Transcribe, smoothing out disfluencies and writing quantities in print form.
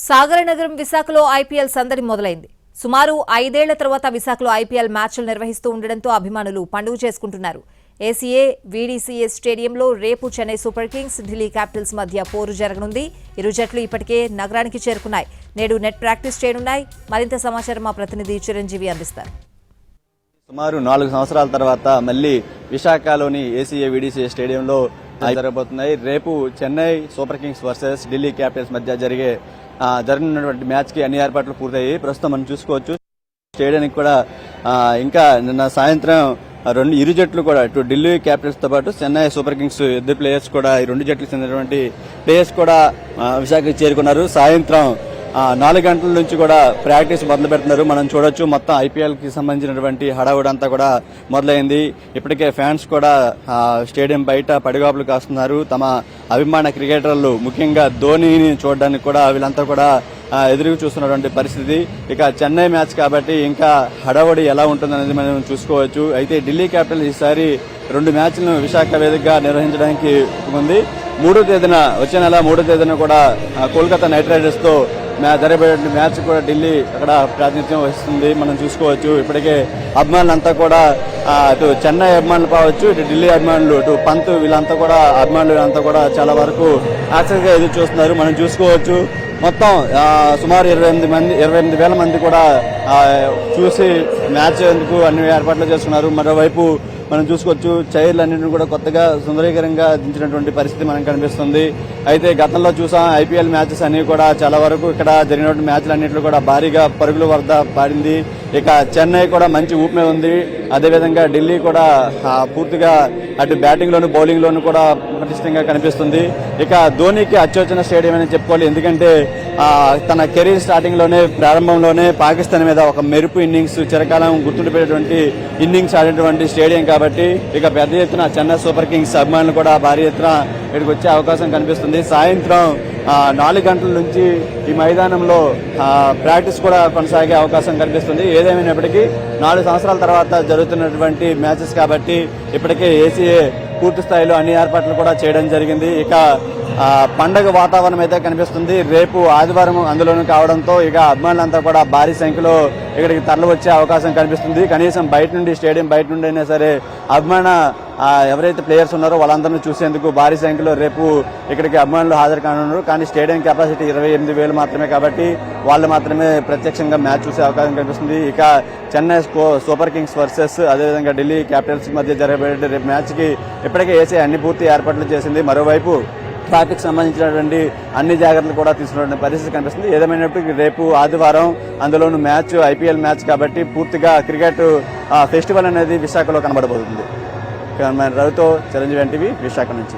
సాగరనగరం విశాఖలో ఐపీఎల్ సందడి మొదలైంది. సుమారు 5 ఏళ్ల తర్వాత విశాఖలో ఐపీఎల్ మ్యాచ్లు నిర్వహిస్తూ ఉండడంతో అభిమానులు పండుగ చేసుకుంటున్నారు. ఏసీఏ వీడీసీఏ స్టేడియంలో రేపు Chennai super Kings, Delhi Capitals మధ్య పోరు జరగనుంది. ఇరు జట్లు ఇప్పటికే నగరానికి చేరుకున్నాయి. నేడు నెట్ ప్రాక్టీస్ చేయనున్నాయి. మరింత సమాచారం మా ప్రతినిధి చిరంజీవి అందిస్తారు. సుమారు 4 సంవత్సరాల తర్వాత మళ్లీ విశాఖలోని ఏసీఏ వీడీసీఏ స్టేడియంలో జరగబోతున్నాయి. రేపు Chennai super Kings versus Delhi Capitals మధ్య జరగనున్నటువంటి మ్యాచ్ కి అన్ని ఏర్పాట్లు పూర్తయ్యాయి. ప్రస్తుతం మనం చూసుకోవచ్చు స్టేడియానికి కూడా ఇంకా నిన్న సాయంత్రం ఇరు జట్లు కూడా ఇటు ఢిల్లీ క్యాపిటల్స్ తో పాటు చెన్నై సూపర్ కింగ్స్ ఇద్దరు ప్లేయర్స్ కూడా ఈ రెండు జట్లకు చెందినటువంటి ప్లేయర్స్ కూడా విశాఖకి చేరుకున్నారు. సాయంత్రం 4 గంటల నుంచి కూడా ప్రాక్టీస్ మొదలు పెడుతున్నారు. మనం చూడొచ్చు మొత్తం ఐపీఎల్ కి సంబంధించినటువంటి హడావుడి అంతా కూడా మొదలైంది. ఇప్పటికే ఫ్యాన్స్ కూడా స్టేడియం బయట పడిగాపులు కాస్తున్నారు. తమ అభిమాన క్రికెటర్లు ముఖ్యంగా ధోనిని చూడడానికి కూడా వీళ్ళంతా కూడా ఎదురు చూస్తున్నటువంటి పరిస్థితి. ఇక చెన్నై మ్యాచ్ కాబట్టి ఇంకా హడావుడి ఎలా ఉంటుందనేది మనం చూసుకోవచ్చు. అయితే ఢిల్లీ క్యాపిటల్ ఈసారి 2 మ్యాచ్లను విశాఖ వేదికగా నిర్వహించడానికి ఉంది. 3వ తేదీన వచ్చే నెల 3వ తేదీన కూడా కోల్కతా నైట్ రైడర్స్ తో జరగబోయే మ్యాచ్ కూడా ఢిల్లీ అక్కడ ప్రాతినిధ్యం వహిస్తుంది. మనం చూసుకోవచ్చు ఇప్పటికే అభిమానులంతా కూడా ఇటు చెన్నై అభిమానులు కావచ్చు, ఇటు ఢిల్లీ అభిమానులు, ఇటు పంత్ వీళ్ళంతా కూడా అభిమానులు అంతా కూడా చాలా వరకు ఆసక్తిగా ఎదురు చూస్తున్నారు. మనం చూసుకోవచ్చు మొత్తం సుమారు 28,000 మంది కూడా చూసి మ్యాచ్ ఎందుకు అన్ని ఏర్పాట్లు చేస్తున్నారు. మరోవైపు మనం చూసుకోవచ్చు చైర్లన్నింటినీ కూడా కొత్తగా సుందరీకరంగా దించినటువంటి పరిస్థితి మనకు కనిపిస్తుంది. అయితే గతంలో చూసాం ఐపీఎల్ మ్యాచెస్ అన్ని కూడా చాలా వరకు ఇక్కడ జరిగినటువంటి మ్యాచ్లు అన్నింటిలో కూడా భారీగా పరుగుల వరద పాడింది. ఇక చెన్నై కూడా మంచి ఊపమే ఉంది. అదేవిధంగా ఢిల్లీ కూడా పూర్తిగా అటు బ్యాటింగ్ లోను బౌలింగ్ లోను కూడా పటిష్టంగా కనిపిస్తుంది. ఇక ధోనికి అత్యోచన స్టేడియం అని చెప్పుకోవాలి. ఎందుకంటే తన కెరీర్ స్టార్టింగ్ లోనే ప్రారంభంలోనే పాకిస్తాన్ మీద ఒక మెరుపు ఇన్నింగ్స్ చిరకాలం గుర్తుండిపోయేటువంటి ఇన్నింగ్స్ ఆడేటువంటి స్టేడియం కాబట్టి ఇక పెద్ద ఎత్తున చెన్నై సూపర్ కింగ్స్ అభిమానులు కూడా భారీ ఎత్తున ఇక్కడికి వచ్చే అవకాశం కనిపిస్తుంది. సాయంత్రం 4 గంటల నుంచి ఈ మైదానంలో ప్రాక్టీస్ కూడా కొనసాగే అవకాశం కనిపిస్తుంది. ఏదేమైనప్పటికీ 4 సంవత్సరాల తర్వాత జరుగుతున్నటువంటి మ్యాచెస్ కాబట్టి ఇప్పటికే ఏసీఏ పూర్తి స్థాయిలో అన్ని ఏర్పాట్లు కూడా చేయడం జరిగింది. ఇక పండగ వాతావరణం అయితే కనిపిస్తుంది. రేపు ఆదివారం అందులోనూ కావడంతో ఇక అభిమానులంతా కూడా భారీ సంఖ్యలో ఇక్కడికి తరలి వచ్చే అవకాశం కనిపిస్తుంది. కనీసం బయట నుండి స్టేడియం బయట నుండి అయినా సరే అభిమాన ఎవరైతే ప్లేయర్స్ ఉన్నారో వాళ్ళందరినీ చూసేందుకు భారీ సంఖ్యలో రేపు ఇక్కడికి అభిమానులు హాజరు కానున్నారు. కానీ స్టేడియం కెపాసిటీ 28,000 మాత్రమే కాబట్టి వాళ్ళు మాత్రమే ప్రత్యక్షంగా మ్యాచ్ చూసే అవకాశం కనిపిస్తుంది. ఇక చెన్నై సూపర్ కింగ్స్ వర్సెస్ అదేవిధంగా ఢిల్లీ క్యాపిటల్స్ మధ్య జరగబోయే రేపు మ్యాచ్ కి ఇప్పటికే ఏసీ అన్ని పూర్తి ఏర్పాట్లు చేసింది. మరోవైపు ట్రాఫిక్ సంబంధించినటువంటి అన్ని జాగ్రత్తలు కూడా తీసుకున్న పరిస్థితి కనిపిస్తుంది. ఏదేమైనప్పటికీ రేపు ఆదివారం అందులోనూ మ్యాచ్ ఐపీఎల్ మ్యాచ్ కాబట్టి పూర్తిగా క్రికెట్ ఫెస్టివల్ అనేది విశాఖలో కనబడబోతుంది. రవితో చిరంజీవి ఎన్టీవీ విశాఖ నుంచి.